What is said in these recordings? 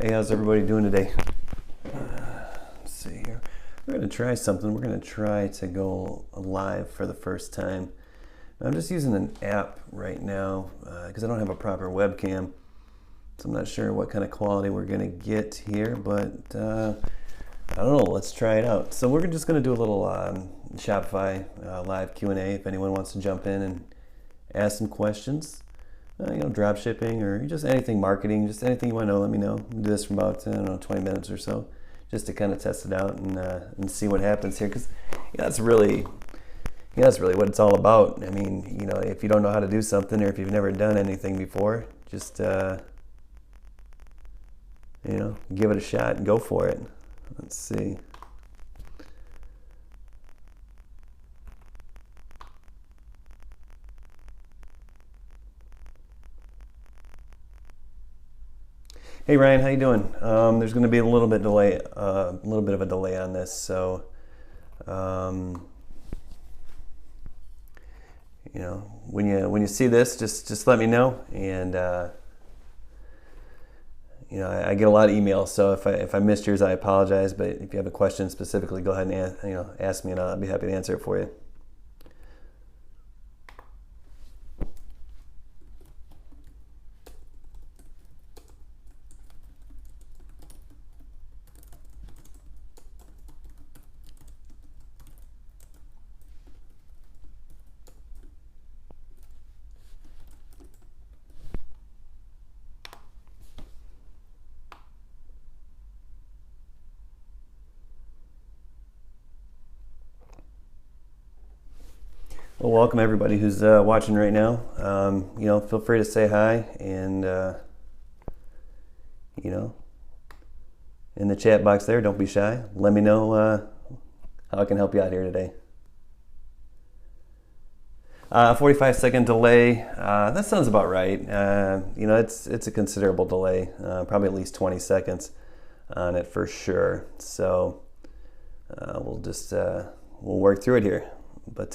Hey, how's everybody doing today? Let's see here. We're going to try something. We're going to try to go live for the first time. I'm just using an app right now because I don't have a proper webcam. So I'm not sure what kind of quality we're going to get here, but I don't know. Let's try it out. So we're just going to do a little Shopify live Q&A if anyone wants to jump in and ask some questions. Drop shipping or just anything marketing, just anything you want to know, let me know. We'll do this for about, 20 minutes or so, just to kind of test it out and see what happens here. Because that's really what it's all about. I mean, if you don't know how to do something or if you've never done anything before, just, give it a shot and go for it. Let's see. Hey Ryan, how you doing? There's going to be a little bit of a delay on this, so when you see this, just let me know. And I get a lot of emails, so if I missed yours, I apologize. But if you have a question specifically, go ahead and ask me, and I'll be happy to answer it for you. Well, welcome everybody who's watching right now. Feel free to say hi, and in the chat box there, don't be shy. Let me know how I can help you out here today. 45-second delay. That sounds about right. It's a considerable delay, probably at least 20 seconds on it for sure. So we'll work through it here. But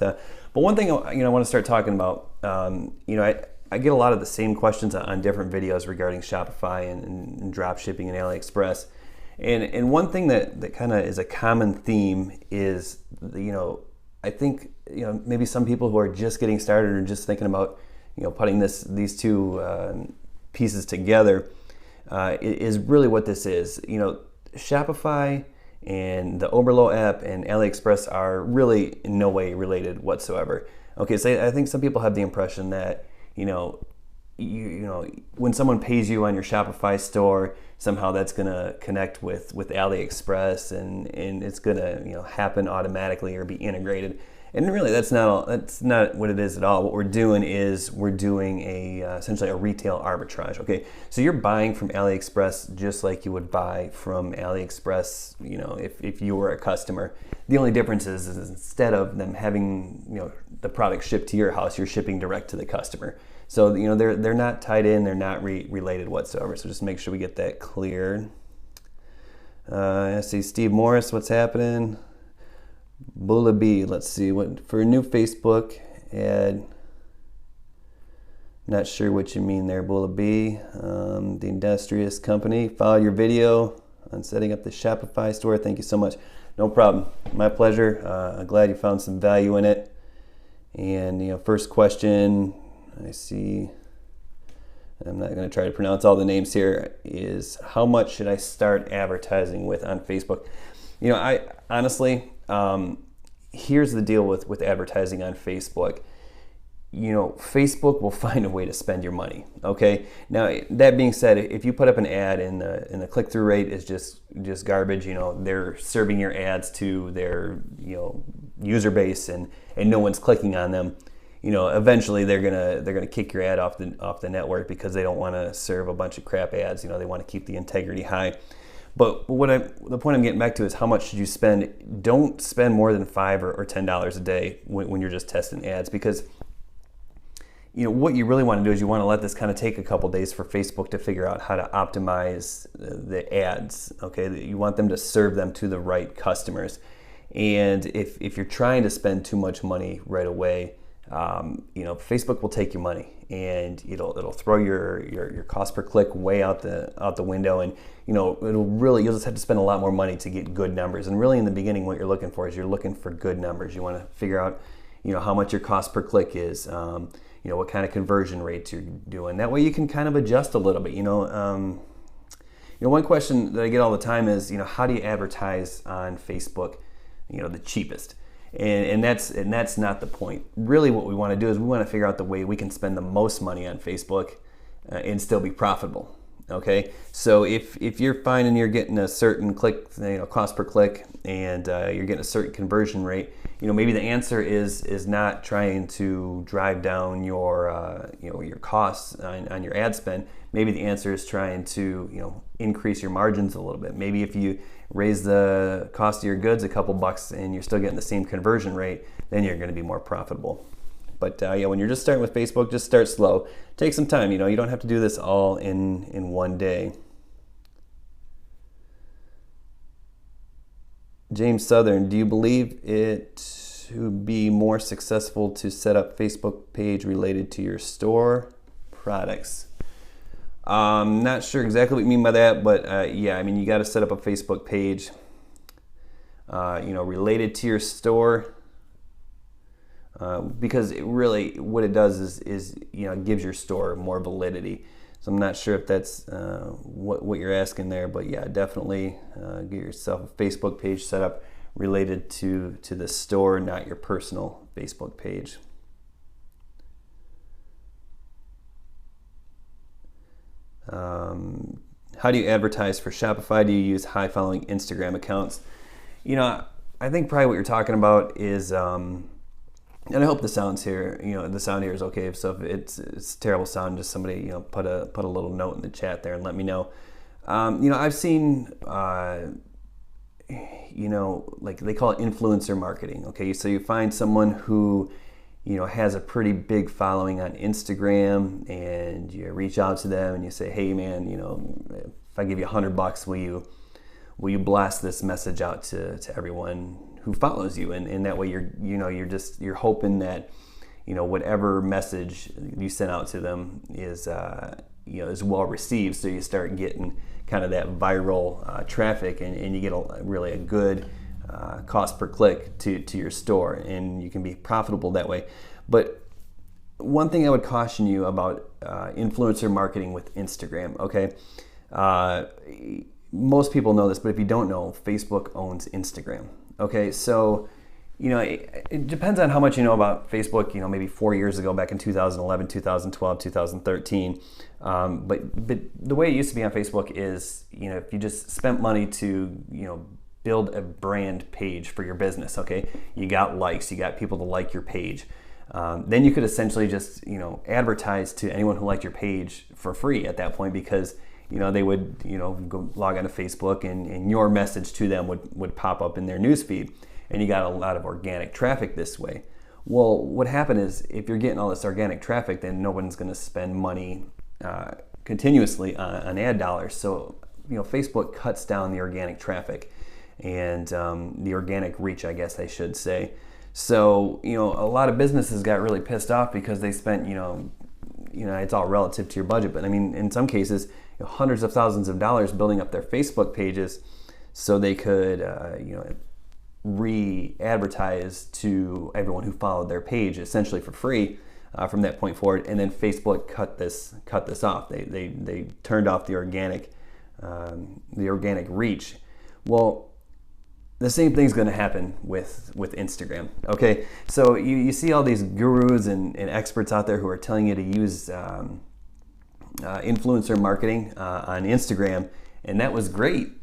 one thing I want to start talking about. I get a lot of the same questions on different videos regarding Shopify and drop shipping and AliExpress. And one thing that kind of is a common theme is, I think, maybe some people who are just getting started or just thinking about, putting these two pieces together is really what this is. Shopify and the Oberlo app and AliExpress are really in no way related whatsoever. Okay, so I think some people have the impression that, when someone pays you on your Shopify store, somehow that's going to connect with AliExpress and it's going to happen automatically or be integrated. And really, that's not what it is at all. What we're doing is essentially a retail arbitrage. Okay, so you're buying from AliExpress just like you would buy from AliExpress. If you were a customer, the only difference is instead of them having the product shipped to your house, you're shipping direct to the customer. So they're not tied in, they're not related whatsoever. So just make sure we get that cleared. I see Steve Morris. What's happening? Bula B, let's see, what for a new Facebook ad. Not sure what you mean there, Bula B. The Industrious Company. Follow your video on setting up the Shopify store. Thank you so much. No problem. My pleasure. I'm glad you found some value in it. And first question, I see. I'm not going to try to pronounce all the names here. Is how much should I start advertising with on Facebook? I honestly. Here's the deal with advertising on Facebook. Facebook will find a way to spend your money. Okay. Now that being said, if you put up an ad and the click-through rate is just garbage, they're serving your ads to their user base and no one's clicking on them. Eventually they're gonna kick your ad off the network because they don't want to serve a bunch of crap ads. They want to keep the integrity high. But the point I'm getting back to is how much should you spend? Don't spend more than $5 or $10 a day when you're just testing ads, because what you really want to do is you want to let this kind of take a couple days for Facebook to figure out how to optimize the ads. Okay, you want them to serve them to the right customers, and if you're trying to spend too much money right away, Facebook will take your money, and it'll throw your cost per click way out the window, and you'll just have to spend a lot more money to get good numbers. And really, in the beginning, what you're looking for is you're looking for good numbers. You want to figure out how much your cost per click is, what kind of conversion rates you're doing. That way, you can kind of adjust a little bit. One question that I get all the time is, how do you advertise on Facebook, the cheapest? And that's not the point. Really, what we want to do is we want to figure out the way we can spend the most money on Facebook and still be profitable. Okay, so if you're finding you're getting a certain click, cost per click, and you're getting a certain conversion rate, maybe the answer is not trying to drive down your costs on your ad spend. Maybe the answer is trying to increase your margins a little bit. Maybe if you raise the cost of your goods a couple bucks and you're still getting the same conversion rate, then you're going to be more profitable. But when you're just starting with Facebook, just start slow. Take some time. You don't have to do this all in one day. James Southern, do you believe it would be more successful to set up Facebook page related to your store products? I'm not sure exactly what you mean by that, but you got to set up a Facebook page, related to your store, because it really what it does is gives your store more validity. So I'm not sure if that's what you're asking there, but yeah, definitely get yourself a Facebook page set up related to the store, not your personal Facebook page. How do you advertise for Shopify? Do you use high following Instagram accounts? I think probably what you're talking about is, and I hope the sound here is okay. So if it's terrible sound, just somebody put a little note in the chat there and let me know. I've seen like they call it influencer marketing. Okay, so you find someone who has a pretty big following on Instagram, and you reach out to them and you say, hey man, if I give you $100, will you blast this message out to everyone who follows you? And that way you're hoping that whatever message you send out to them is well received, so you start getting kind of that viral traffic, and you get a good cost per click to your store, and you can be profitable that way. But one thing I would caution you about influencer marketing with Instagram, okay? Most people know this, but if you don't know, Facebook owns Instagram, okay? So, it depends on how much you know about Facebook, maybe 4 years ago, back in 2011, 2012, 2013. But the way it used to be on Facebook is, if you just spent money to, build a brand page for your business, okay? You got likes, you got people to like your page. Then you could essentially just, advertise to anyone who liked your page for free at that point, because, they would, go log onto Facebook, and your message to them would pop up in their newsfeed, and you got a lot of organic traffic this way. Well, what happened is, if you're getting all this organic traffic, then no one's going to spend money continuously on ad dollars. So, Facebook cuts down the organic traffic and the organic reach, I guess I should say. So, a lot of businesses got really pissed off because they spent, it's all relative to your budget, but I mean, in some cases, hundreds of thousands of dollars building up their Facebook pages so they could, re-advertise to everyone who followed their page essentially for free from that point forward. And then Facebook cut this off. They turned off the organic reach. Well, the same thing's going to happen with Instagram. Okay, so you see all these gurus and experts out there who are telling you to use influencer marketing on Instagram, and that was great.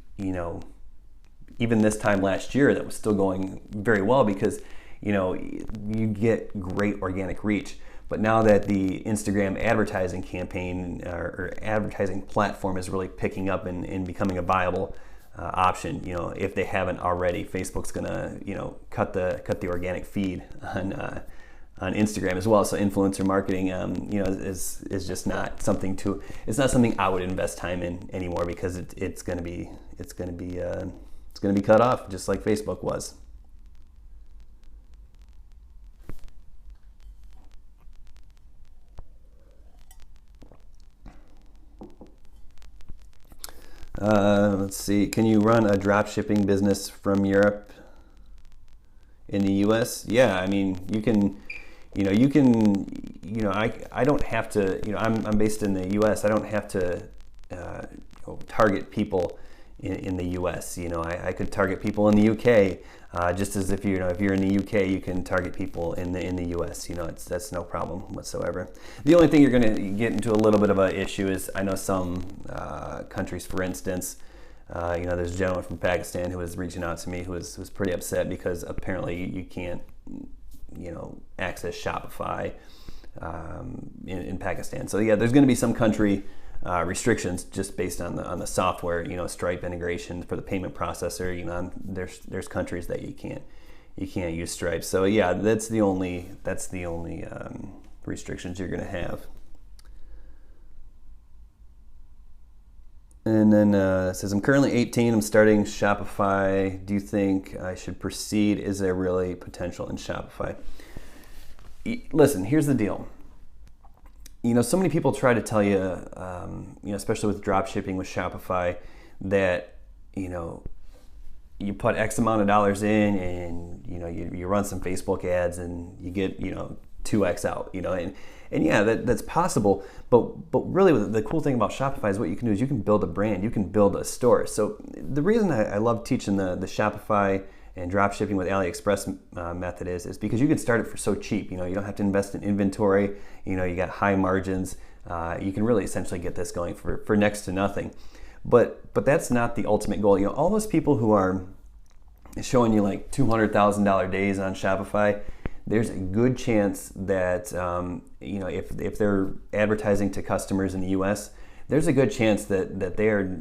Even this time last year, that was still going very well because you get great organic reach. But now that the Instagram advertising campaign or advertising platform is really picking up and becoming a viable option, if they haven't already, Facebook's gonna cut the organic feed on Instagram as well. So influencer marketing, is just not something it's not something I would invest time in anymore, because it's gonna be cut off just like Facebook was. Let's see. Can you run a drop shipping business from Europe in the U.S.? Yeah, I mean, you can. I don't have to. I'm based in the U.S. I don't have to target people in the U.S. I could target people in the U.K. Just as if you're in the UK, you can target people in the US. That's no problem whatsoever. The only thing you're going to get into a little bit of an issue is, I know some countries, for instance, there's a gentleman from Pakistan who was reaching out to me who was pretty upset because apparently you can't access Shopify in Pakistan. So yeah, there's going to be some country restrictions just based on the software, Stripe integration for the payment processor. There's countries that you can't use Stripe. So yeah, that's the only restrictions you're going to have. And then it says, I'm currently 18. I'm starting Shopify. Do you think I should proceed? Is there really potential in Shopify? Listen, here's the deal. So many people try to tell you, especially with drop shipping with Shopify, that, you put X amount of dollars in and, you run some Facebook ads and you get, 2X out, and yeah, that's possible. But really the cool thing about Shopify is what you can do is you can build a brand, you can build a store. So the reason I love teaching the Shopify and drop shipping with AliExpress method is because you can start it for so cheap. You don't have to invest in inventory. You got high margins. You can really essentially get this going for next to nothing. But that's not the ultimate goal. All those people who are showing you like $200,000 days on Shopify, there's a good chance that if they're advertising to customers in the U.S., there's a good chance that they are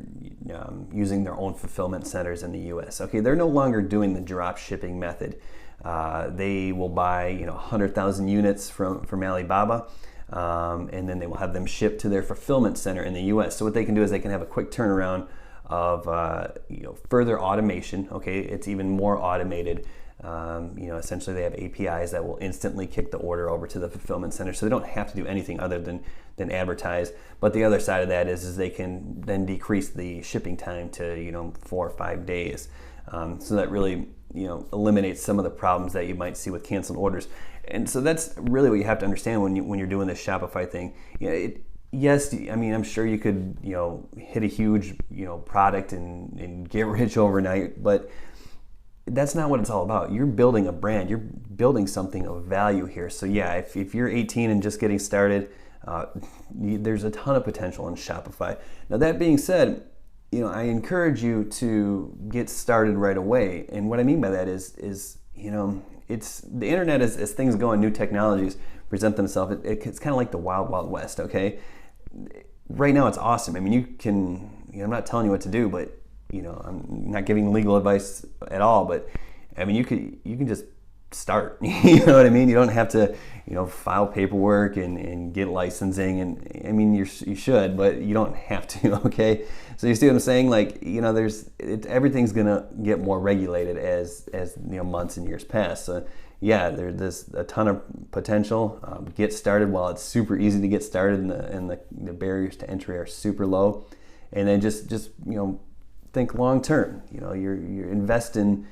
using their own fulfillment centers in the U.S. Okay, they're no longer doing the drop shipping method. They will buy 100,000 units from Alibaba, and then they will have them shipped to their fulfillment center in the U.S. So what they can do is they can have a quick turnaround of further automation. Okay, it's even more automated. Essentially they have APIs that will instantly kick the order over to the fulfillment center, so they don't have to do anything other than advertise. But the other side of that is they can then decrease the shipping time to 4 or 5 days. So that really eliminates some of the problems that you might see with canceled orders. And so that's really what you have to understand when you're doing this Shopify thing. Yes, I mean, I'm sure you could hit a huge product and get rich overnight, but that's not what it's all about. You're building a brand. You're building something of value here. So yeah, if you're 18 and just getting started, there's a ton of potential in Shopify. Now that being said, I encourage you to get started right away. And what I mean by that is it's the internet as things go and new technologies present themselves. It's kind of like the wild, wild west. Okay, right now it's awesome. I mean, you can. I'm not telling you what to do, but I'm not giving legal advice at all, but I mean, you can just start. You know what I mean? You don't have to, file paperwork and get licensing, and I mean, you should, but you don't have to. Okay, so you see what I'm saying? Like, everything's gonna get more regulated as months and years pass. So yeah, there's a ton of potential. Get started while it's super easy to get started, and the barriers to entry are super low, and then just think long term. You're invest in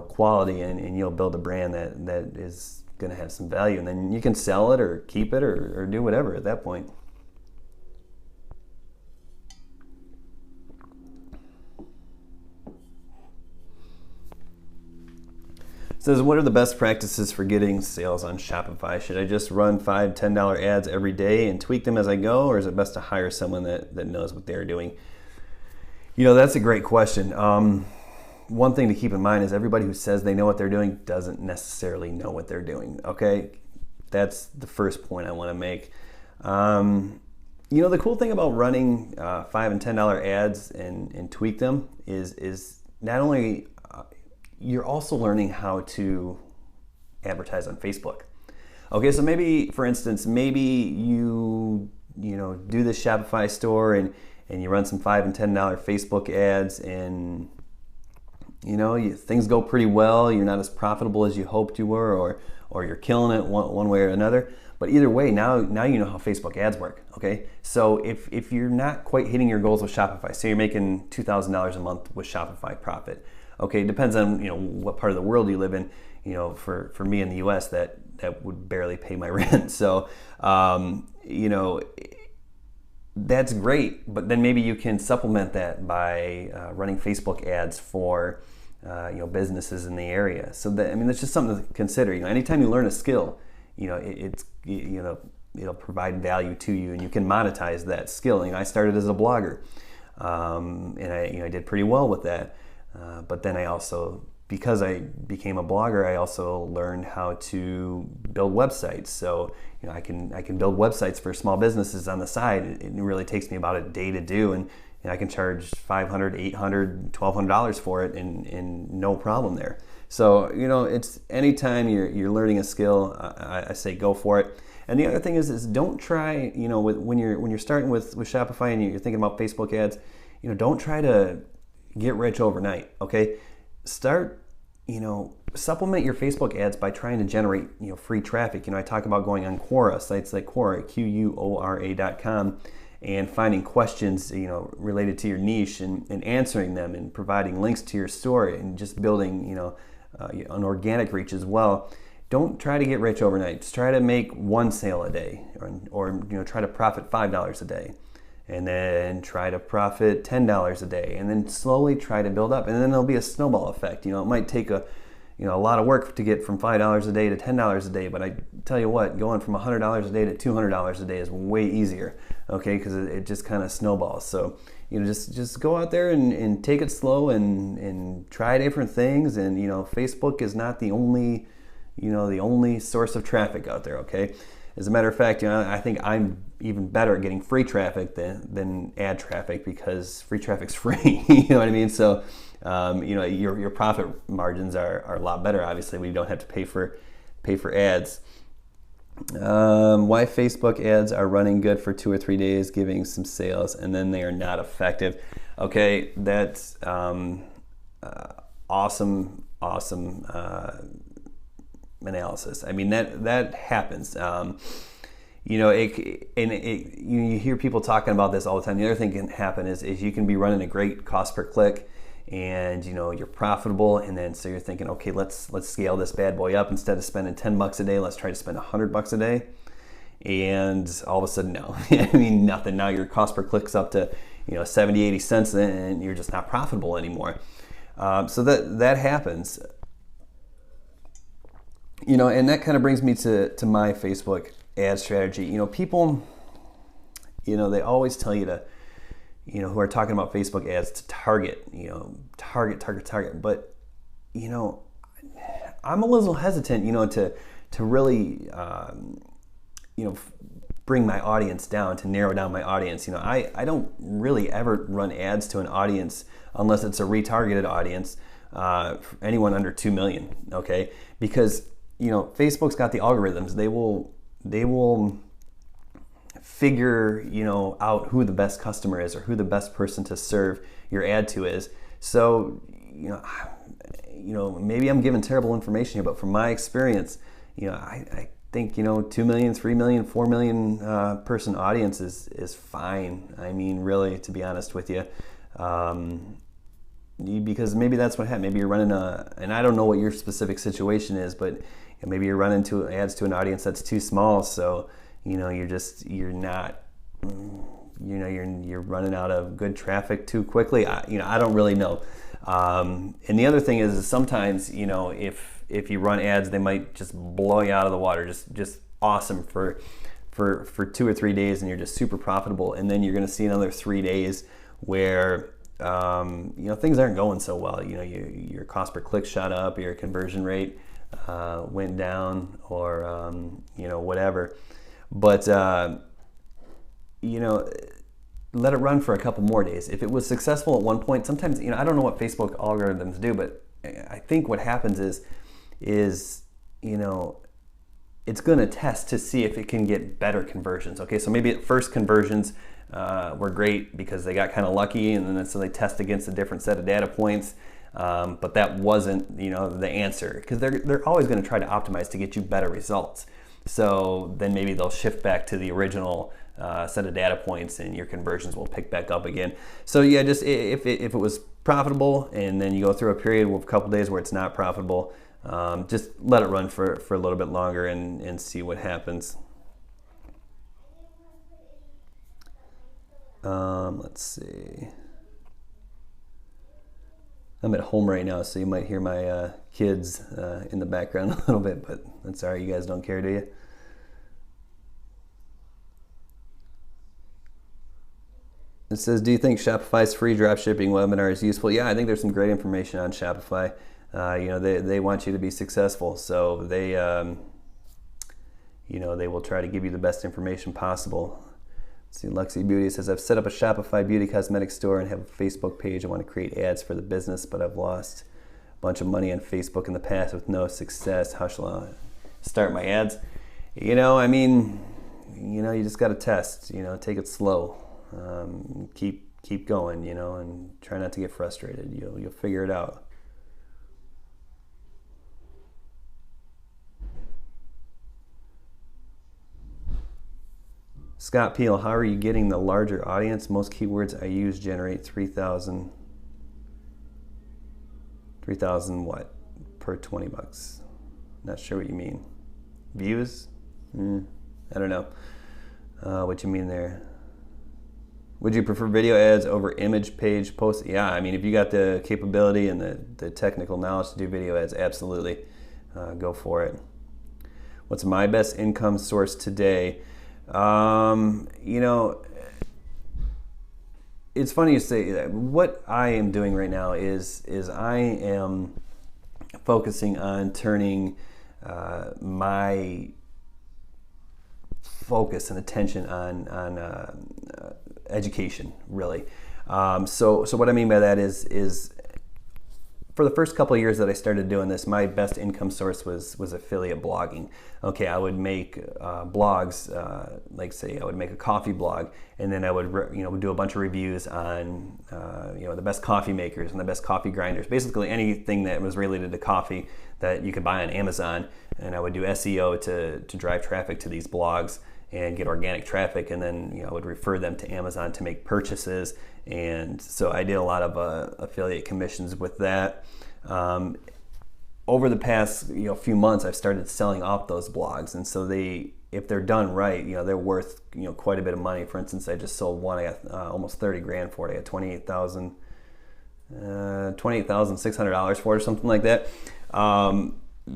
quality, and you'll build a brand that is going to have some value, and then you can sell it or keep it or do whatever at that point. It says, what are the best practices for getting sales on Shopify? Should I just run $5, $10 ads every day and tweak them as I go, or is it best to hire someone that knows what they're doing? That's a great question. One thing to keep in mind is everybody who says they know what they're doing doesn't necessarily know what they're doing, okay? That's the first point I want to make. The cool thing about running $5 and $10 ads and tweak them is not only, you're also learning how to advertise on Facebook. Okay, so maybe, for instance, you do this Shopify store and you run some $5 and $10 Facebook ads, and things go pretty well, you're not as profitable as you hoped you were, or you're killing it one way or another. But either way, now you know how Facebook ads work, okay? So if you're not quite hitting your goals with Shopify, say you're making $2,000 a month with Shopify profit, okay, it depends on what part of the world you live in. For me in the US, that would barely pay my rent. So that's great, but then maybe you can supplement that by running Facebook ads for businesses in the area. So that's just something to consider. Anytime you learn a skill, it'll provide value to you, and you can monetize that skill. I started as a blogger, and I did pretty well with that. But then I also, because I became a blogger, I also learned how to build websites. So I can build websites for small businesses on the side. It really takes me about a day to do, and I can charge $500, $800, $1,200 for it, and no problem there. So it's anytime you're learning a skill, I say go for it. And the other thing is don't try, when you're starting with Shopify and you're thinking about Facebook ads, don't try to get rich overnight. Okay, start, supplement your Facebook ads by trying to generate free traffic. I talk about going on Quora, sites like Quora, Quora.com, and finding questions related to your niche and answering them and providing links to your store and just building an organic reach as well. Don't try to get rich overnight. Just try to make one sale a day, or try to profit $5 a day, and then try to profit $10 a day, and then slowly try to build up, and then there'll be a snowball effect. It might take a lot of work to get from $5 a day to $10 a day, but I tell you what, going from $100 a day to $200 a day is way easier, okay? Because it just kind of snowballs. So just go out there and take it slow and try different things. And Facebook is not the only source of traffic out there, okay? As a matter of fact, I think I'm even better at getting free traffic than ad traffic, because free traffic's free. You know what I mean? So your profit margins are a lot better, obviously, when you don't have to pay for ads. Why Facebook ads are running good for 2 or 3 days, giving some sales, and then they are not effective. Okay, that's awesome analysis. That happens. You hear people talking about this all the time. The other thing can happen is you can be running a great cost per click, and you're profitable, and then so you're thinking, okay, let's scale this bad boy up. Instead of spending $10 a day, let's try to spend $100 a day. And all of a sudden, no, nothing. Now your cost per click's up to 70, 80 cents, and you're just not profitable anymore. So that happens. And that kind of brings me to my Facebook ad strategy. People, they always tell you to, who are talking about Facebook ads, to target. But, I'm a little hesitant, to really, bring my audience down, to narrow down my audience. I don't really ever run ads to an audience unless it's a retargeted audience, anyone under 2 million, okay? Because Facebook's got the algorithms. They will figure out who the best customer is, or who the best person to serve your ad to is. So maybe I'm giving terrible information here, but from my experience, I think 2 million, 3 million, 4 million person audience is fine. Really, to be honest with you. Because maybe that's what happened. Maybe you're running and I don't know what your specific situation is, but maybe you're running ads to an audience that's too small. So, you're running out of good traffic too quickly. I don't really know. And the other thing is sometimes, if you run ads, they might just blow you out of the water, just awesome for 2 or 3 days, and you're just super profitable. And then you're going to see another 3 days where things aren't going so well. Your cost per click shot up, your conversion rate went down, or whatever. But let it run for a couple more days. If it was successful at one point, sometimes I don't know what Facebook algorithms do, but I think what happens is it's going to test to see if it can get better conversions. Okay, so maybe at first conversions were great because they got kind of lucky, and then so they test against a different set of data points. But that wasn't, the answer, because they're always going to try to optimize to get you better results. So then maybe they'll shift back to the original set of data points, and your conversions will pick back up again. So yeah, just if it was profitable, and then you go through a period of a couple days where it's not profitable, just let it run for a little bit longer and see what happens. Let's see. I'm at home right now, so you might hear my kids in the background a little bit, but that's all right. You guys don't care, do you? It says, do you think Shopify's free dropshipping webinar is useful? Yeah, I think there's some great information on Shopify. They want you to be successful, so they will try to give you the best information possible. Let's see, Luxy Beauty says, I've set up a Shopify beauty cosmetic store and have a Facebook page. I want to create ads for the business, but I've lost a bunch of money on Facebook in the past with no success. How shall I start my ads? You just got to test. Take it slow. Keep going, and try not to get frustrated. You'll figure it out. Scott Peel, how are you getting the larger audience? Most keywords I use generate 3,000 what? Per 20 bucks. Not sure what you mean. Views? I don't know what you mean there. Would you prefer video ads over image page posts? Yeah, if you got the capability and the technical knowledge to do video ads, absolutely. Go for it. What's my best income source today? It's funny you say that. What I am doing right now is I am focusing on turning my focus and attention on education, really. So what I mean by that is for the first couple of years that I started doing this, my best income source was affiliate blogging. Okay, I would make blogs, like say I would make a coffee blog, and then I would do a bunch of reviews on the best coffee makers and the best coffee grinders, basically anything that was related to coffee that you could buy on Amazon. And I would do SEO to drive traffic to these blogs and get organic traffic, and then I would refer them to Amazon to make purchases. And so I did a lot of affiliate commissions with that. Over the past few months, I've started selling off those blogs, and so if they're done right, they're worth quite a bit of money. For instance, I just sold one. I got almost 30 grand for it. I got $28,600 for it, or something like that.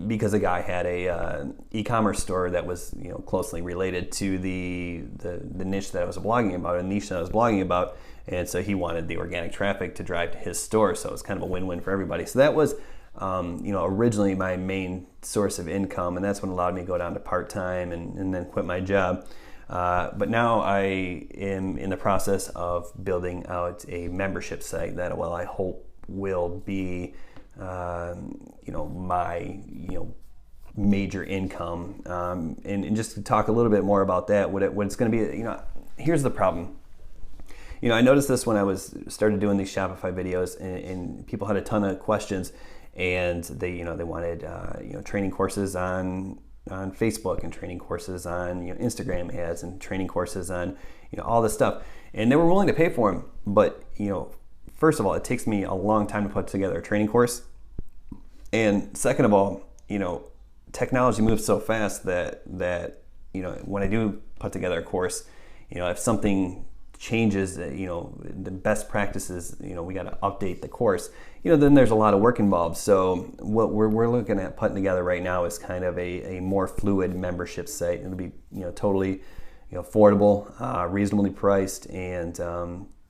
Because a guy had a e-commerce store that was closely related to the niche that I was blogging about, a niche that I was blogging about, and so he wanted the organic traffic to drive to his store. So it was kind of a win-win for everybody. So that was originally my main source of income, and that's what allowed me to go down to part-time and then quit my job. But now I am in the process of building out a membership site that, I hope will be my major income, and just to talk a little bit more about that, what it's going to be. Here's the problem. I noticed this when I started doing these Shopify videos, and people had a ton of questions, and they wanted training courses on Facebook, and training courses on Instagram ads, and training courses on all this stuff, and they were willing to pay for them. But first of all, it takes me a long time to put together a training course, and second of all, technology moves so fast that when I do put together a course, if something changes, the best practices, we got to update the course, then there's a lot of work involved. So what we're looking at putting together right now is kind of a more fluid membership site. It'll be totally affordable, reasonably priced, and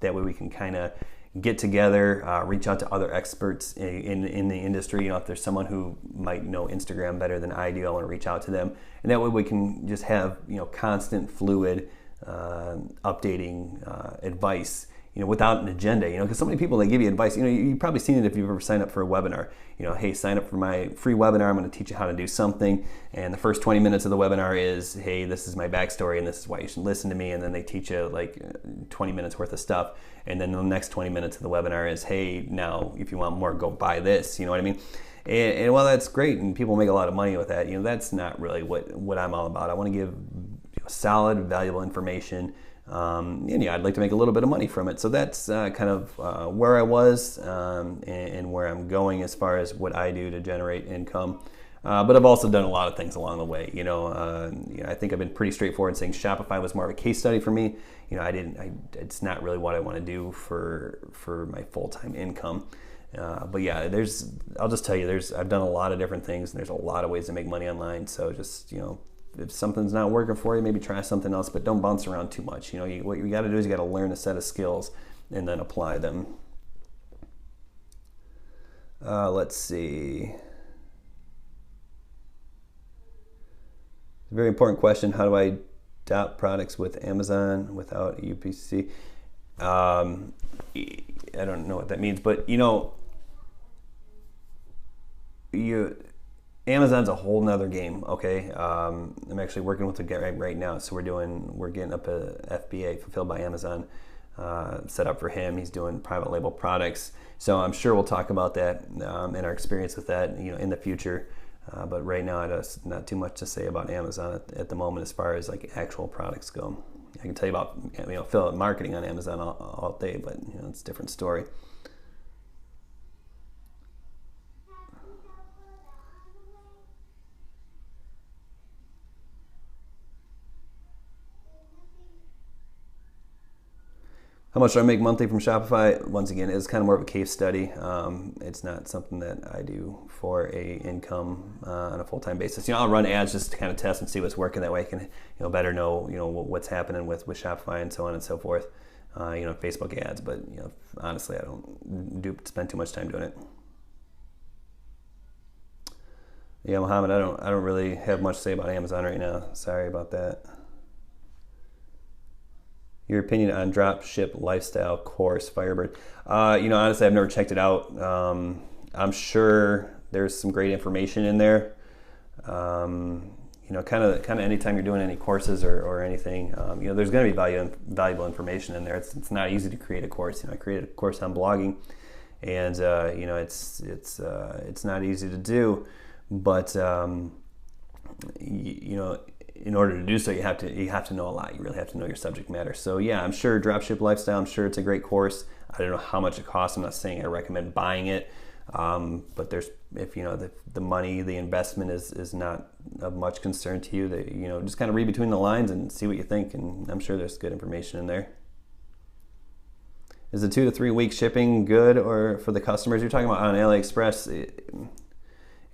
that way we can kind of get together, reach out to other experts in the industry. If there's someone who might know Instagram better than I do, I want to reach out to them, and that way we can just have constant, fluid, updating advice without an agenda, because so many people, they give you advice. You've probably seen it if you've ever signed up for a webinar. Hey, sign up for my free webinar. I'm going to teach you how to do something. And the first 20 minutes of the webinar is, hey, this is my backstory and this is why you should listen to me. And then they teach you like 20 minutes worth of stuff. And then the next 20 minutes of the webinar is, hey, now if you want more, go buy this. You know what I mean? And while that's great and people make a lot of money with that, that's not really what I'm all about. I want to give solid, valuable information. And I'd like to make a little bit of money from it. So that's kind of where I was and where I'm going as far as what I do to generate income. But I've also done a lot of things along the way. I think I've been pretty straightforward saying Shopify was more of a case study for me. It's not really what I want to do for my full-time income. But yeah, I'll just tell you, I've done a lot of different things and there's a lot of ways to make money online. So just, if something's not working for you, maybe try something else, but don't bounce around too much. What you got to do is you got to learn a set of skills and then apply them. Let's see. Very important question. How do I drop products with Amazon without UPC? I don't know what that means, but Amazon's a whole nother game, okay? I'm actually working with a guy right now, so we're getting up a FBA, Fulfilled by Amazon, set up for him. He's doing private label products, so I'm sure we'll talk about that and our experience with that, in the future. But right now, there's not too much to say about Amazon at the moment as far as like actual products go. I can tell you about affiliate marketing on Amazon all day, but it's a different story. How much do I make monthly from Shopify? Once again, it's kind of more of a case study. It's not something that I do for a income on a full-time basis. I'll run ads just to kind of test and see what's working. That way I can better know what's happening with Shopify and so on and so forth. Facebook ads, but honestly, I don't spend too much time doing it. Yeah, Mohammed, I don't really have much to say about Amazon right now. Sorry about that. Your opinion on drop ship lifestyle course, Firebird. Honestly, I've never checked it out. I'm sure there's some great information in there. Kind of anytime you're doing any courses or anything, there's going to be valuable information in there. It's not easy to create a course. I created a course on blogging, and it's not easy to do, but in order to do so, you have to know a lot. You really have to know your subject matter. So yeah, I'm sure Dropship Lifestyle, I'm sure it's a great course. I don't know how much it costs. I'm not saying I recommend buying it, but if the money, the investment is not of much concern to you, that just kind of read between the lines and see what you think. And I'm sure there's good information in there. Is the 2 to 3 week shipping good or for the customers you're talking about on AliExpress?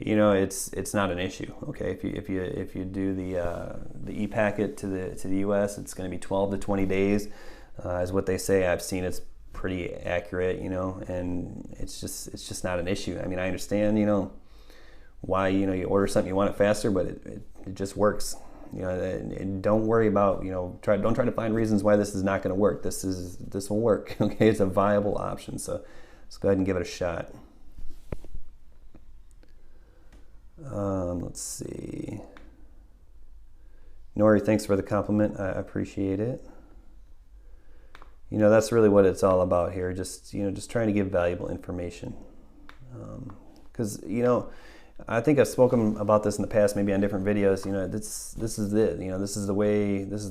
It's not an issue. Okay, if you do the e-packet to the U.S., it's going to be 12 to 20 days, is what they say. I've seen it's pretty accurate, and it's just not an issue. I mean, I understand, why you order something, you want it faster, but it just works. And don't worry about don't try to find reasons why this is not going to work. This will work. Okay, it's a viable option. So let's go ahead and give it a shot. Let's see. Nori, thanks for the compliment. I appreciate it. That's really what it's all about here. Just trying to give valuable information. Because I think I've spoken about this in the past, maybe on different videos. This is it. This is the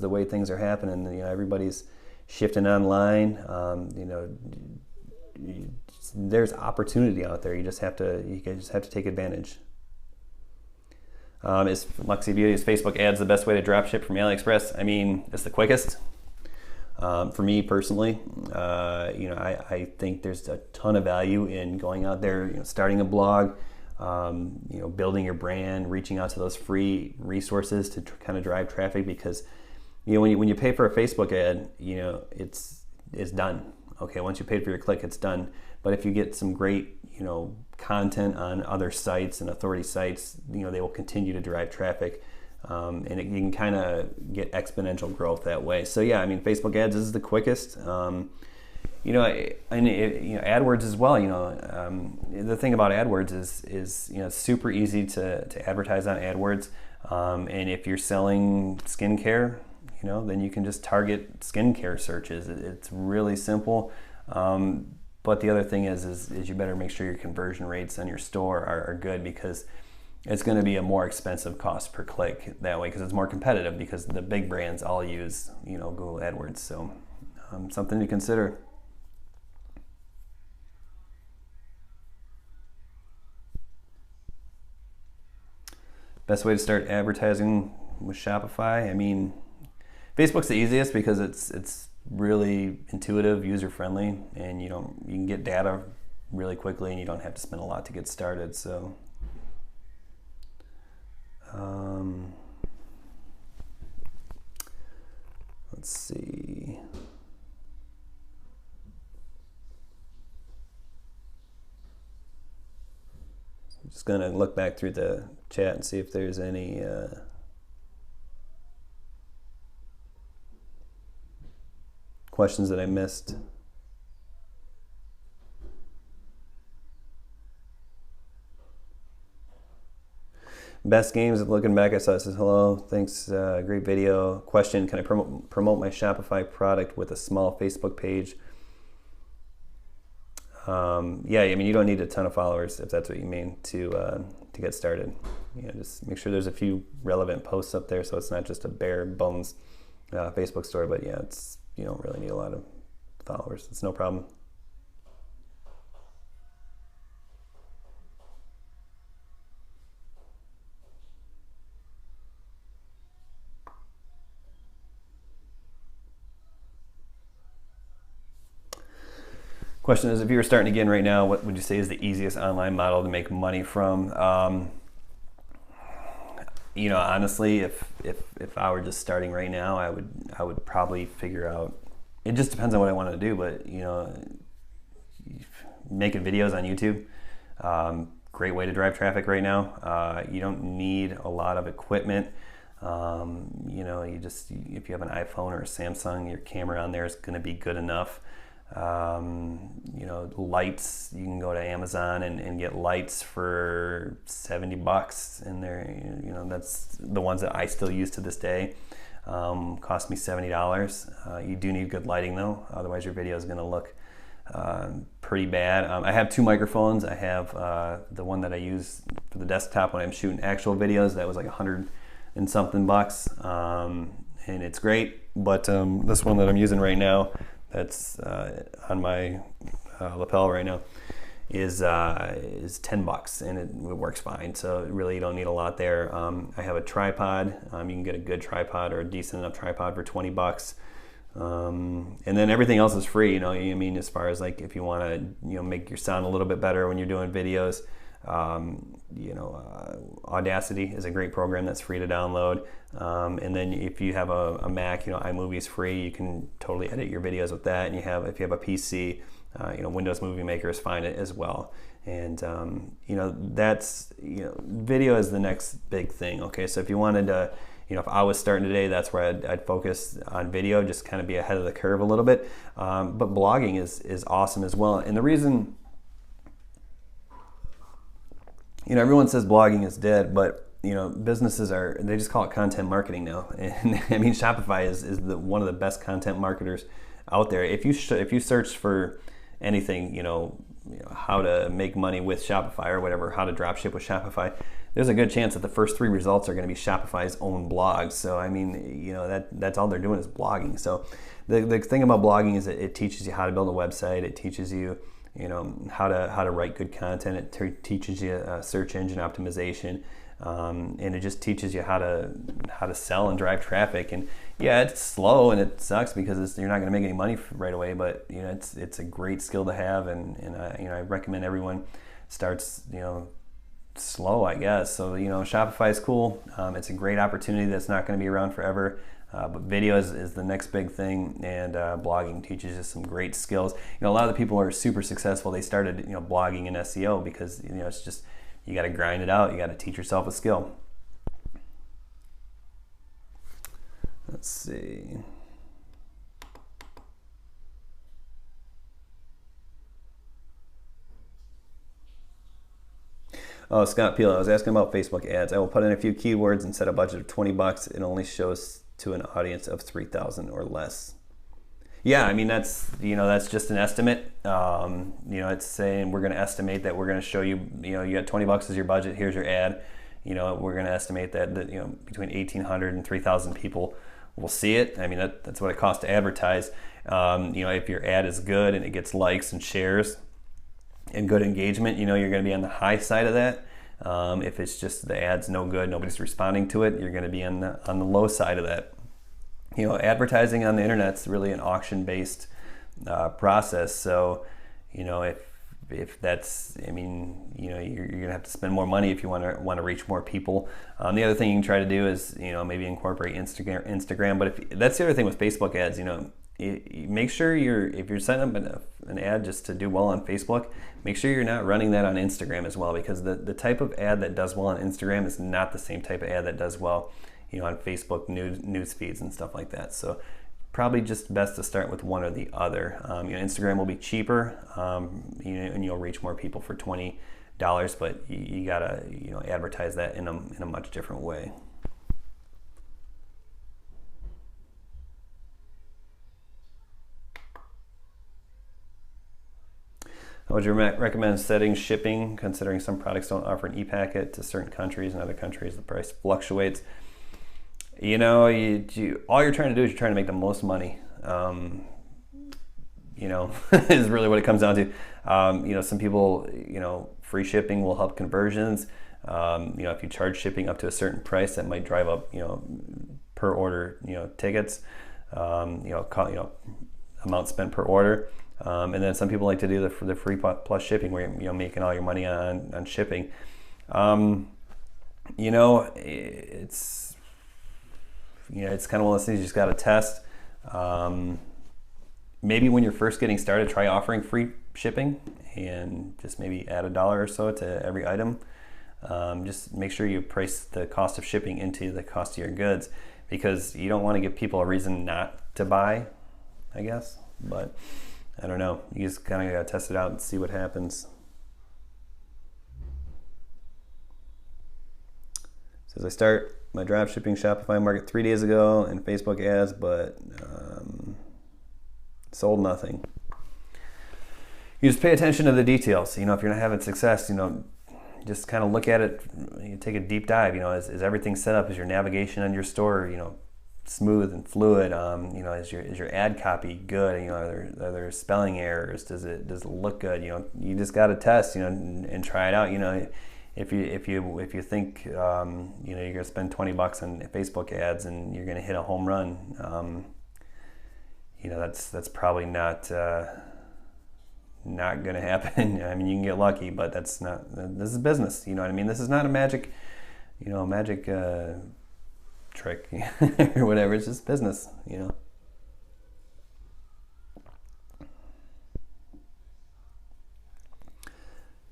way things are happening. Everybody's shifting online. There's opportunity out there. You just have to take advantage. Is Lexi Beauty, is Facebook ads the best way to drop ship from AliExpress? I mean, it's the quickest. For me personally, I think there's a ton of value in going out there, starting a blog, building your brand, reaching out to those free resources to kind of drive traffic. Because when you pay for a Facebook ad, it's done. Okay, once you paid for your click, it's done. But if you get some great content on other sites and authority sites, they will continue to drive traffic, and you can kind of get exponential growth that way. So yeah, I mean, Facebook ads is the quickest. AdWords as well. The thing about AdWords is it's super easy to advertise on AdWords, and if you're selling skincare, then you can just target skincare searches. It's really simple. But the other thing is you better make sure your conversion rates on your store are good, because it's going to be a more expensive cost per click that way, because it's more competitive, because the big brands all use Google AdWords. So something to consider. Best way to start advertising with Shopify. I mean, Facebook's the easiest because it's really intuitive, user-friendly, and you can get data really quickly, and you don't have to spend a lot to get started. So let's see. I'm just gonna look back through the chat and see if there's any questions that I missed. Best games, looking back, I saw it says, hello, thanks, great video. Question, can I promote my Shopify product with a small Facebook page? Yeah, I mean, you don't need a ton of followers, if that's what you mean, to get started. Just make sure there's a few relevant posts up there, so it's not just a bare bones Facebook store. But yeah, you don't really need a lot of followers. It's no problem. Question is, if you were starting again right now, what would you say is the easiest online model to make money from? Honestly, if I were just starting right now, I would probably figure out. It just depends on what I want to do, but making videos on YouTube, great way to drive traffic right now. You don't need a lot of equipment. If you have an iPhone or a Samsung, your camera on there is going to be good enough. Lights, you can go to Amazon and get lights for $70, and they're, that's the ones that I still use to this day. Cost me $70. You do need good lighting though, otherwise your video is going to look pretty bad. I have two microphones. I have the one that I use for the desktop when I'm shooting actual videos. That was like $100 and something bucks, and it's great. But this one that I'm using right now, that's on my lapel right now, is $10, and it works fine. So really, you don't need a lot there. I have a tripod. You can get a good tripod or a decent enough tripod for $20. And then everything else is free. As far as like if you want to make your sound a little bit better when you're doing videos, Audacity is a great program that's free to download. And then if you have a Mac, iMovie is free. You can totally edit your videos with that. And if you have a PC, Windows Movie Maker is fine as well. And that's video is the next big thing. Okay, so if you wanted to, if I was starting today, that's where I'd focus on video, just kind of be ahead of the curve a little bit. But blogging is awesome as well. And the reason, everyone says blogging is dead, but businesses they just call it content marketing now. And I mean, Shopify is one of the best content marketers out there. If you search for anything, how to make money with Shopify or whatever, how to drop ship with Shopify, there's a good chance that the first 3 results are going to be Shopify's own blogs. So I mean, that's all they're doing is blogging. So the thing about blogging is that it teaches you how to build a website. It teaches you how to write good content. It teaches you search engine optimization, and it just teaches you how to sell and drive traffic. And yeah, it's slow and it sucks because you're not going to make any money right away. But it's a great skill to have, and I recommend everyone starts slow, I guess. So Shopify is cool. It's a great opportunity that's not going to be around forever. But video is the next big thing, and blogging teaches you some great skills. A lot of the people who are super successful, they started blogging and SEO because it's just, you got to grind it out. You got to teach yourself a skill. Let's see. Oh, Scott Peel, I was asking about Facebook ads. I will put in a few keywords and set a budget of $20. It only shows to an audience of 3,000 or less. Yeah, I mean, that's just an estimate. It's saying we're going to estimate that we're going to show you, you got $20 as your budget. Here's your ad. We're going to estimate that between 1,800 and 3,000 people will see it. I mean, that's what it costs to advertise. If your ad is good and it gets likes and shares and good engagement, you're going to be on the high side of that. If it's just the ad's no good, nobody's responding to it, you're going to be on the low side of that. Advertising on the internet's really an auction-based process. So, if that's, you're going to have to spend more money if you want to reach more people. The other thing you can try to do is, maybe incorporate Instagram. But if that's the other thing with Facebook ads, make sure if you're setting up an ad just to do well on Facebook, make sure you're not running that on Instagram as well, because the type of ad that does well on Instagram is not the same type of ad that does well, on Facebook news feeds and stuff like that. So probably just best to start with one or the other. Instagram will be cheaper, and you'll reach more people for $20, but you gotta advertise that in a much different way. Would you recommend setting shipping, considering some products don't offer an e-packet to certain countries, and other countries the price fluctuates? All you're trying to do is you're trying to make the most money. Is really what it comes down to. Some people, free shipping will help conversions. If you charge shipping up to a certain price, that might drive up, per order, tickets, amount spent per order. And then some people like to do the free plus shipping, where you're making all your money on shipping. It's kind of one of those things you just got to test. Maybe when you're first getting started, try offering free shipping and just maybe add $1 or so to every item. Just make sure you price the cost of shipping into the cost of your goods, because you don't want to give people a reason not to buy, I guess. But I don't know. You just kind of got to test it out and see what happens. Says I start my dropshipping Shopify market 3 days ago and Facebook ads, but sold nothing. You just pay attention to the details. If you're not having success, just kind of look at it. You take a deep dive. Is everything set up? Is your navigation on your store, smooth and fluid? Is your ad copy good? Are there spelling errors? Does it look good? You just got to test, and try it out. If you think you're gonna spend $20 on Facebook ads and you're gonna hit a home run, that's probably not gonna happen. I mean, you can get lucky, but that's not. This is business. You know what I mean? This is not a magic trick or whatever. It's just business.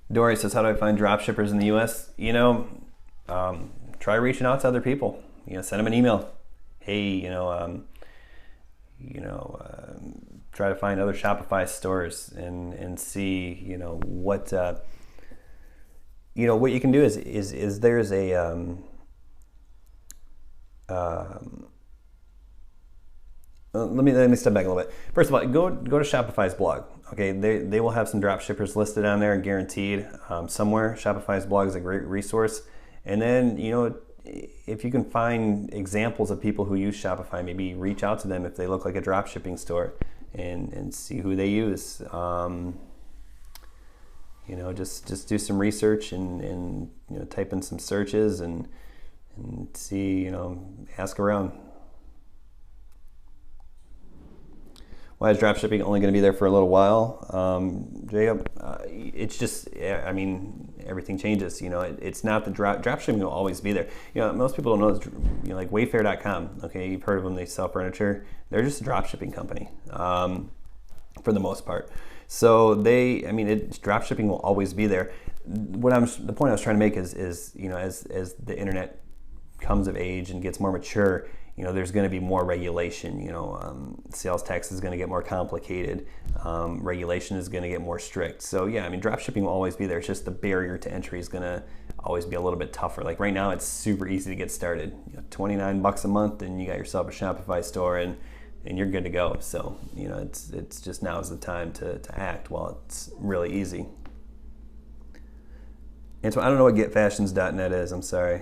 Dory says, how do I find drop shippers in the US? Try reaching out to other people. Send them an email. Hey, try to find other Shopify stores and see, what you can do is there's a let me step back a little bit. First of all, go to Shopify's blog. Okay, they will have some drop shippers listed on there, guaranteed, somewhere. Shopify's blog is a great resource. And then, if you can find examples of people who use Shopify, maybe reach out to them if they look like a drop shipping store and see who they use. Just do some research and type in some searches and see, ask around. Why is dropshipping only going to be there for a little while? Jacob, it's just, everything changes. It's not the dropshipping will always be there. Most people don't know, like Wayfair.com. Okay, you've heard of them. They sell furniture. They're just a dropshipping company for the most part. So dropshipping will always be there. The point I was trying to make is as the internet comes of age and gets more mature, there's going to be more regulation. Sales tax is going to get more complicated. Regulation is going to get more strict. So yeah, I mean, drop shipping will always be there. It's just the barrier to entry is going to always be a little bit tougher. Like right now, it's super easy to get started. $29 a month, and you got yourself a Shopify store, and you're good to go. So it's just now is the time to act while it's really easy. And so I don't know what getfashions.net is. I'm sorry.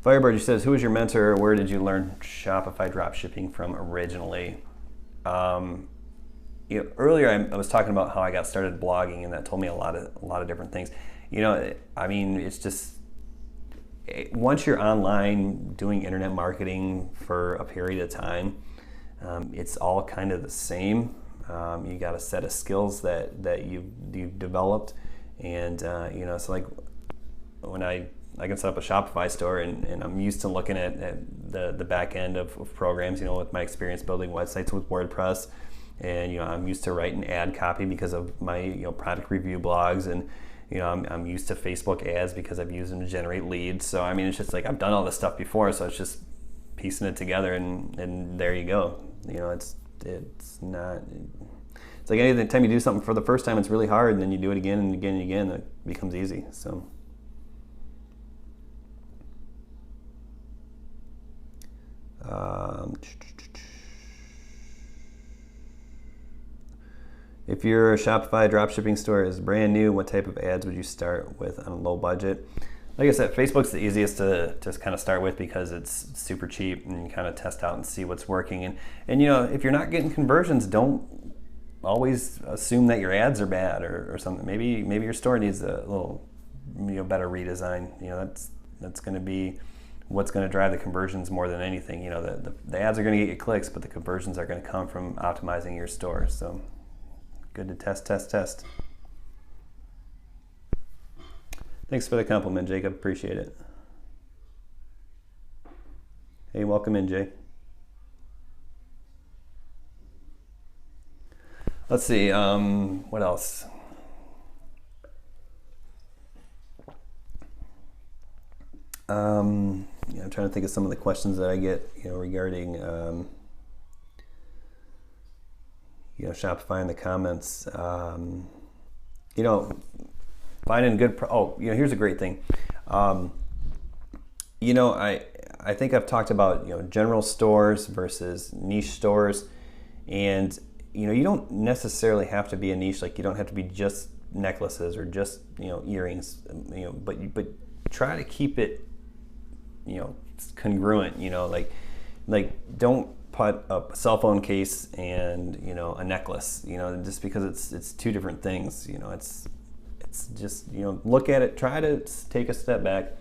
Firebird says, who was your mentor? Where did you learn Shopify dropshipping from originally? Earlier I was talking about how I got started blogging, and that told me a lot of different things. I mean, it's just once you're online doing internet marketing for a period of time, it's all kind of the same. You got a set of skills that you've developed, and so like when I can set up a Shopify store, and I'm used to looking at the back end of programs, with my experience building websites with WordPress, and I'm used to writing ad copy because of my product review blogs, and I'm used to Facebook ads because I've used them to generate leads. So I mean, it's just like I've done all this stuff before, so it's just piecing it together, and there you go. It's not. It's like any time you do something for the first time, it's really hard, and then you do it again and again and again, it becomes easy. So. If your Shopify dropshipping store is brand new, what type of ads would you start with on a low budget? Like I said, Facebook's the easiest to just kind of start with because it's super cheap, and you kind of test out and see what's working. And if you're not getting conversions, don't always assume that your ads are bad or something. Maybe your store needs a little better redesign. That's going to be what's going to drive the conversions more than anything. The ads are going to get you clicks, but the conversions are going to come from optimizing your store. So good to test. Thanks for the compliment, Jacob. Appreciate it. Hey, welcome in, Jay. Let's see, what else? I'm trying to think of some of the questions that I get, regarding, Shopify in the comments. Finding good. Here's a great thing. I think I've talked about general stores versus niche stores, and you don't necessarily have to be a niche. Like you don't have to be just necklaces or just earrings. But try to keep it congruent. Like don't put a cell phone case and a necklace. Just because it's two different things. It's just, look at it, try to take a step back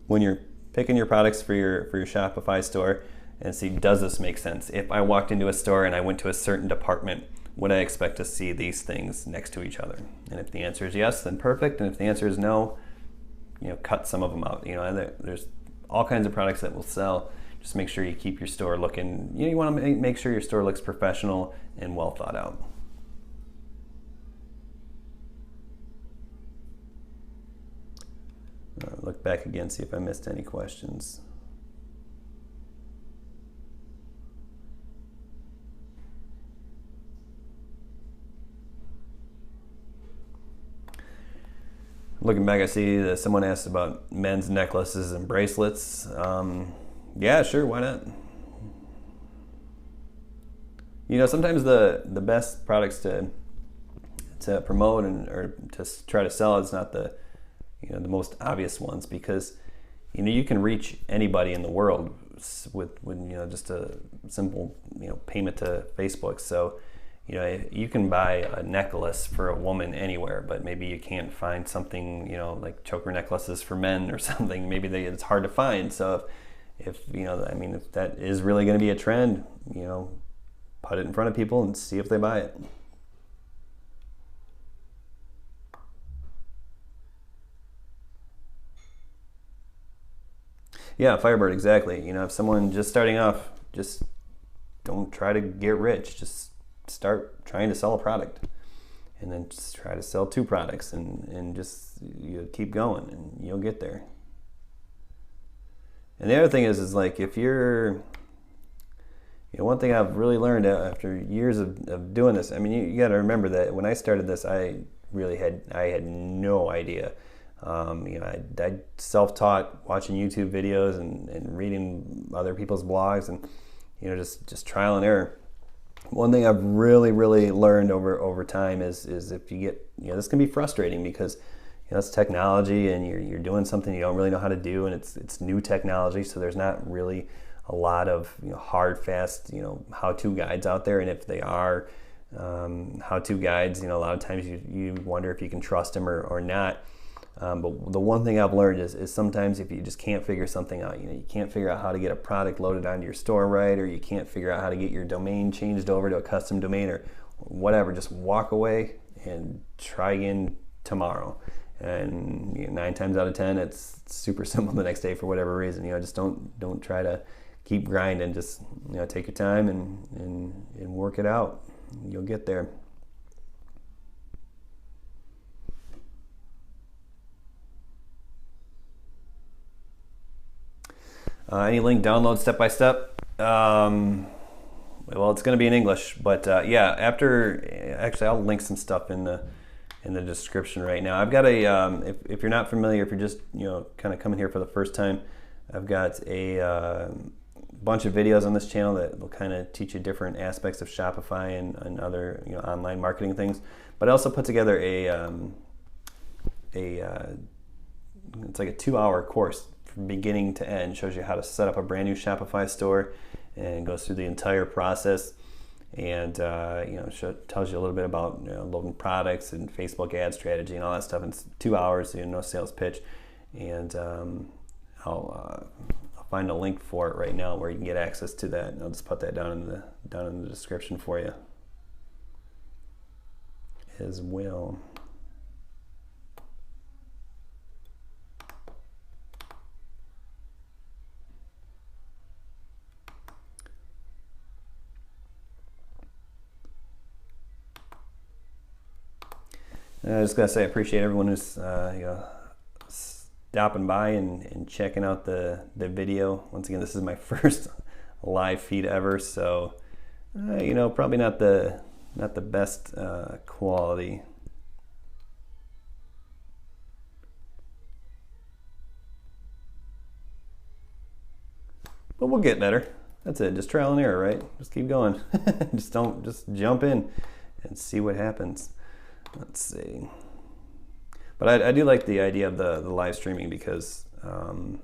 when you're picking your products for your Shopify store and see, does this make sense? If I walked into a store and I went to a certain department, would I expect to see these things next to each other? And if the answer is yes, then perfect. And if the answer is no, cut some of them out. There's all kinds of products that will sell. Just make sure you keep your store looking, you want to make sure your store looks professional and well thought out. Look back again, see if I missed any questions. Looking back, I see that someone asked about men's necklaces and bracelets. Yeah, sure, why not? Sometimes the best products to promote or to try to sell is not the most obvious ones, because you can reach anybody in the world with just a simple payment to Facebook. So you can buy a necklace for a woman anywhere, but maybe you can't find something like choker necklaces for men or something. Maybe it's hard to find. So if that is really going to be a trend, put it in front of people and see if they buy it. Yeah, Firebird, exactly. If someone just starting off, just don't try to get rich. Just start trying to sell a product. and then just try to sell 2 products, and just keep going, and you'll get there. And the other thing is like, if you're, one thing I've really learned after years of doing this, I mean, you got to remember that when I started this, I had no idea. I self-taught, watching YouTube videos and reading other people's blogs, and just trial and error. One thing I've really learned over time is if you get, this can be frustrating, because it's technology, and you're doing something you don't really know how to do, and it's new technology, so there's not really a lot of hard, fast how-to guides out there. And if they are how-to guides, a lot of times you wonder if you can trust them or not. But the one thing I've learned is sometimes if you just can't figure something out, you can't figure out how to get a product loaded onto your store right, or you can't figure out how to get your domain changed over to a custom domain or whatever, just walk away and try again tomorrow. And 9 times out of 10, it's super simple the next day for whatever reason. Just don't try to keep grinding. Just take your time and work it out. You'll get there. Any link download step by step? Well, it's going to be in English, but actually I'll link some stuff in the description right now. I've got if you're not familiar, if you're just kind of coming here for the first time, I've got a bunch of videos on this channel that will kind of teach you different aspects of Shopify and other online marketing things. But I also put together it's like a 2-hour course from beginning to end. Shows you how to set up a brand new Shopify store, and goes through the entire process, and tells you a little bit about loading products and Facebook ad strategy and all that stuff. And it's 2 hours, no sales pitch, and I'll find a link for it right now where you can get access to that, and I'll just put that down in the description for you as well. I just gotta say, I appreciate everyone who's stopping by and checking out the video. Once again, this is my first live feed ever, so probably not the best quality. But we'll get better. That's it. Just trial and error, right? Just keep going. just jump in and see what happens. Let's see. But I do like the idea of the live streaming, because have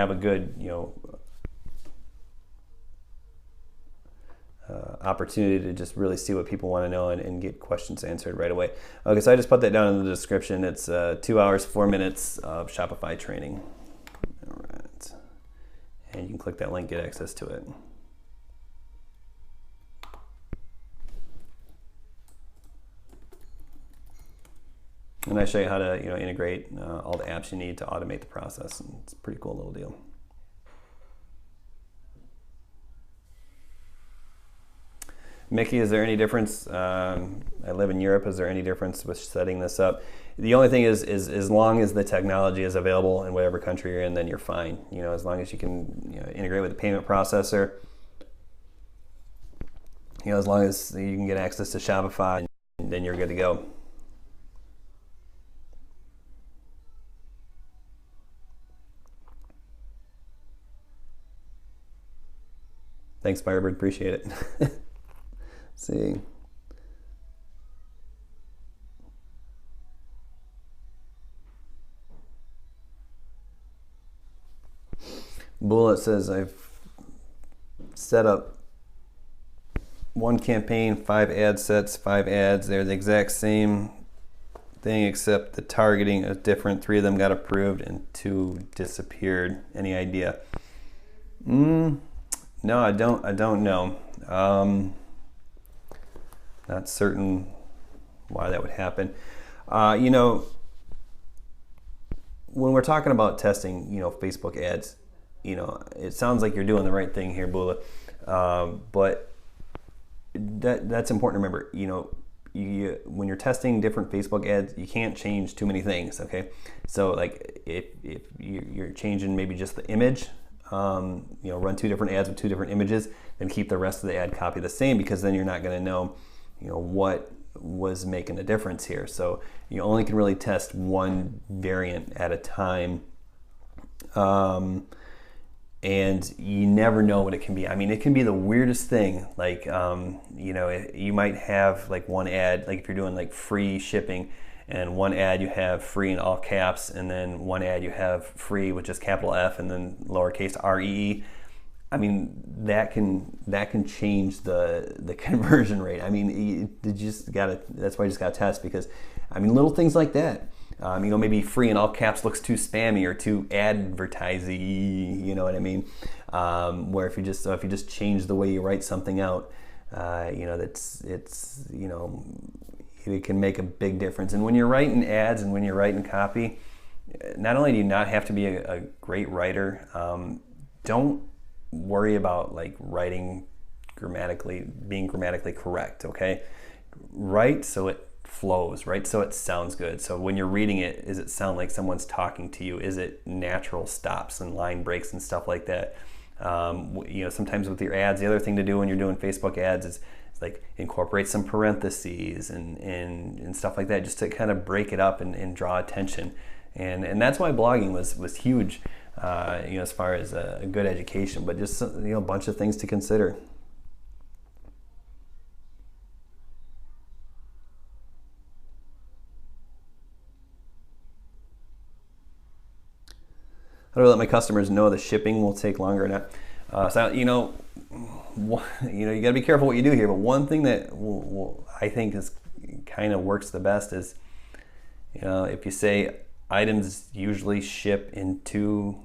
a good opportunity to just really see what people want to know and get questions answered right away. Okay, so I just put that down in the description. It's 2 hours 4 minutes of Shopify training. All right, and you can click that link, get access to it. And I show you how to integrate all the apps you need to automate the process, and it's a pretty cool little deal. Mickey, is there any difference? I live in Europe. Is there any difference with setting this up? The only thing is as long as the technology is available in whatever country you're in, then you're fine. As long as you can integrate with the payment processor. As long as you can get access to Shopify, then you're good to go. Thanks, Firebird. Appreciate it. Let's see. Bullet says, I've set up one campaign, 5 ad sets, 5 ads. They're the exact same thing, except the targeting is different. 3 of them got approved and 2 disappeared. Any idea? No, I don't know. Not certain why that would happen. When we're talking about testing, Facebook ads, it sounds like you're doing the right thing here, Bula. But that's important to remember. when you're testing different Facebook ads, you can't change too many things, okay? So like if you're changing maybe just the image, run 2 different ads with 2 different images, then keep the rest of the ad copy the same, because then you're not going to know, what was making a difference here. So you only can really test one variant at a time. And you never know what it can be. I mean, it can be the weirdest thing. Like, you might have like one ad, like if you're doing like free shipping, and one ad you have free in all caps, and then one ad you have free with just capital F and then lowercase REE. I mean, that can change the conversion rate. I mean, that's why you just gotta test, because I mean, little things like that. Maybe free in all caps looks too spammy or too advertising, you know what I mean? Where if you just change the way you write something out, it can make a big difference. And when you're writing ads and when you're writing copy, not only do you not have to be a great writer, don't worry about like being grammatically correct, okay? Write so it flows, right? So it sounds good. So when you're reading it, does it sound like someone's talking to you? Is it natural stops and line breaks and stuff like that? Sometimes with your ads, the other thing to do when you're doing Facebook ads is like incorporate some parentheses and stuff like that, just to kind of break it up and draw attention. And that's why blogging was huge, as far as a good education, but just a bunch of things to consider. How do I let my customers know the shipping will take longer or not? You got to be careful what you do here. But one thing that I think is kind of works the best is, if you say items usually ship in 2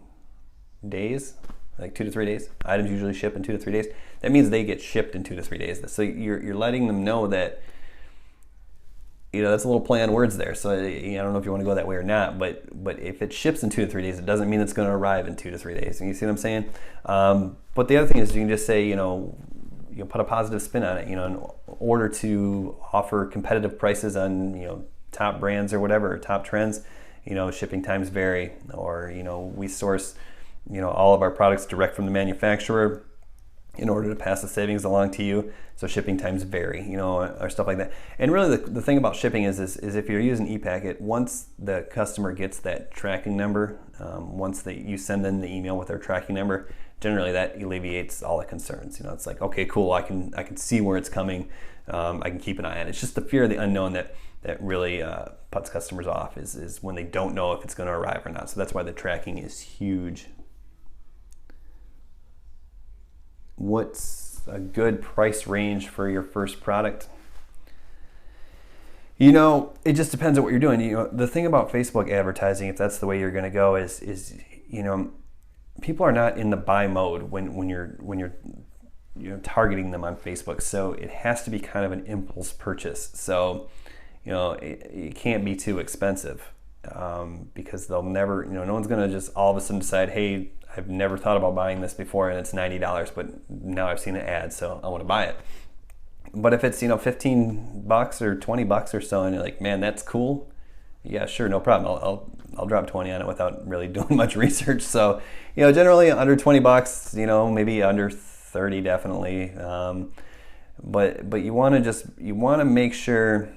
days, like 2 to 3 days. Items usually ship in 2 to 3 days. That means they get shipped in 2 to 3 days. So you're letting them know that. That's a little play on words there. So I don't know if you want to go that way or not, but if it ships in 2 to 3 days, it doesn't mean it's going to arrive in 2 to 3 days. And you see what I'm saying? But the other thing is you can just say, you put a positive spin on it, in order to offer competitive prices on, top brands or whatever, top trends, shipping times vary, or, we source, all of our products direct from the manufacturer in order to pass the savings along to you. So shipping times vary, or stuff like that. And really the thing about shipping is if you're using ePacket, once the customer gets that tracking number, once you send in the email with their tracking number, generally that alleviates all the concerns. It's like, okay, cool, I can see where it's coming, I can keep an eye on it. It's just the fear of the unknown that really puts customers off, is when they don't know if it's going to arrive or not. So that's why the tracking is huge. What's a good price range for your first product? It just depends on what you're doing. The thing about Facebook advertising, if that's the way you're going to go, is people are not in the buy mode when you're targeting them on Facebook. So it has to be kind of an impulse purchase. So it can't be too expensive, because they'll never, no one's going to just all of a sudden decide, hey, I've never thought about buying this before and it's $90, but now I've seen an ad, so I want to buy it. But if it's, $15 or $20 or so, and you're like, man, that's cool. Yeah, sure, no problem. I'll drop 20 on it without really doing much research. So, generally under 20 bucks, maybe under 30 definitely. But you want to make sure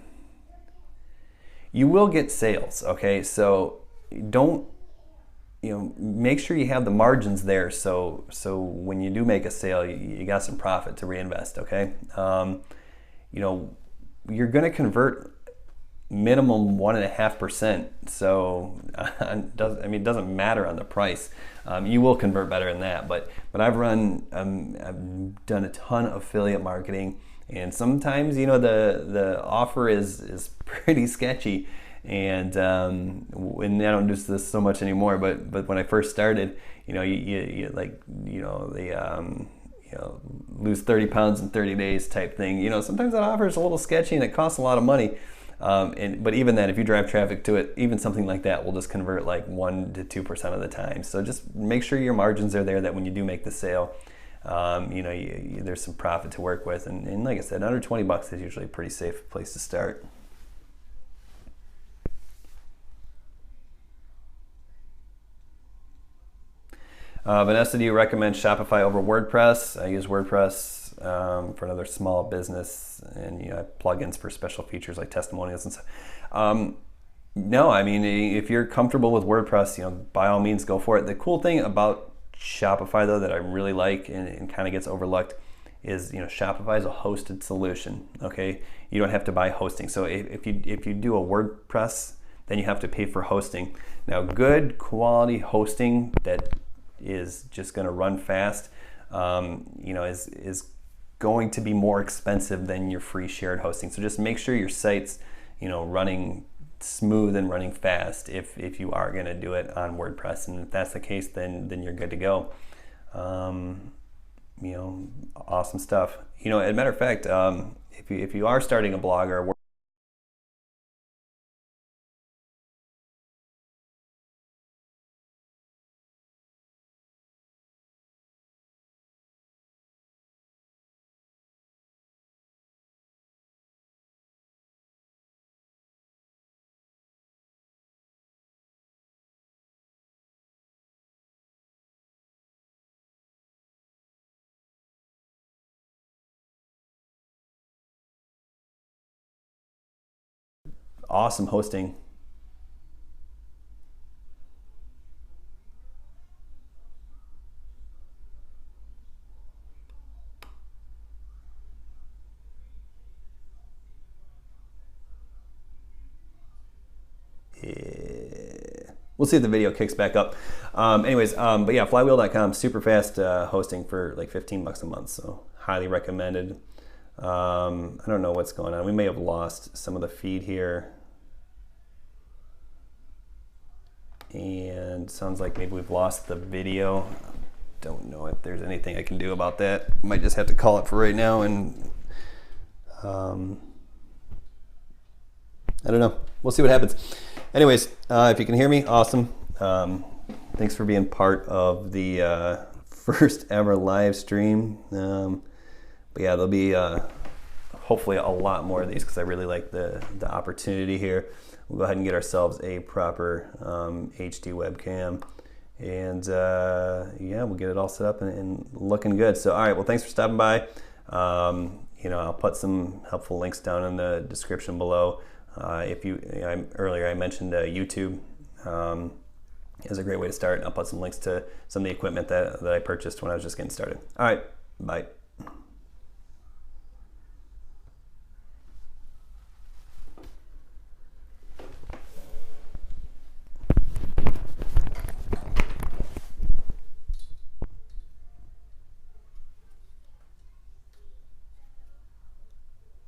you will get sales, okay? So don't, make sure you have the margins there, so when you do make a sale, you got some profit to reinvest, okay? You're going to convert minimum 1.5%, so it doesn't matter on the price. You will convert better than that, but I've done a ton of affiliate marketing, and sometimes the offer is pretty sketcy. And I don't do this so much anymore, but when I first started, you lose 30 pounds in 30 days type thing. Sometimes that offer is a little sketchy and it costs a lot of money. But even then, if you drive traffic to it, even something like that will just convert like 1 to 2% of the time. So just make sure your margins are there, that when you do make the sale, there's some profit to work with. And like I said, under 20 bucks is usually a pretty safe place to start. Vanessa, do you recommend Shopify over WordPress? I use WordPress for another small business, and I have plugins for special features like testimonials and stuff. No, I mean, if you're comfortable with WordPress, by all means, go for it. The cool thing about Shopify, though, that I really like and kind of gets overlooked is, Shopify is a hosted solution. Okay, you don't have to buy hosting. So if you do a WordPress, then you have to pay for hosting. Now, good quality hosting that is just going to run fast, is going to be more expensive than your free shared hosting. So just make sure your site's, running smooth and running fast if you are going to do it on WordPress. And if that's the case, then you're good to go. Awesome stuff. As a matter of fact, if you are starting a blog or a awesome hosting. We'll see if the video kicks back up. But yeah, flywheel.com, super fast hosting for like 15 bucks a month. So highly recommended. I don't know what's going on. We may have lost some of the feed here. And sounds like maybe we've lost the video. Don't know if there's anything I can do about that. Might just have to call it for right now, and I don't know. We'll see what happens. Anyways, if you can hear me, awesome. Thanks for being part of the first ever live stream. But yeah, there'll be hopefully a lot more of these because I really like the opportunity here. We'll go ahead and get ourselves a proper HD webcam, and yeah, we'll get it all set up and looking good. So, all right, well, thanks for stopping by. I'll put some helpful links down in the description below. Earlier I mentioned YouTube is a great way to start. I'll put some links to some of the equipment that I purchased when I was just getting started. All right, bye.